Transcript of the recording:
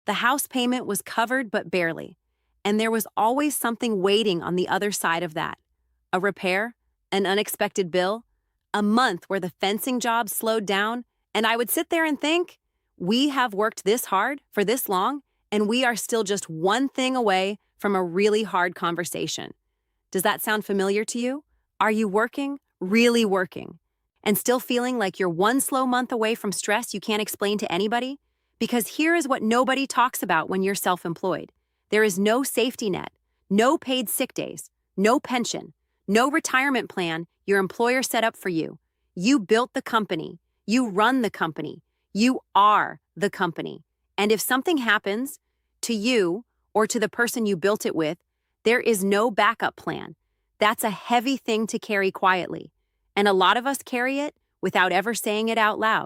The house payment was covered but barely, and there was always something waiting on the other side of that. A repair, an unexpected bill, a month where the fencing job slowed down, and I would sit there and think, we have worked this hard for this long, and we are still just one thing away from a really hard conversation. Does that sound familiar to you? Are you working, really working, and still feeling like you're one slow month away from stress you can't explain to anybody? Because here is what nobody talks about when you're self-employed. There is no safety net, no paid sick days, no pension, no retirement plan your employer set up for you. You built the company. You run the company. You are the company. And if something happens to you or to the person you built it with, there is no backup plan. That's a heavy thing to carry quietly. And a lot of us carry it without ever saying it out loud.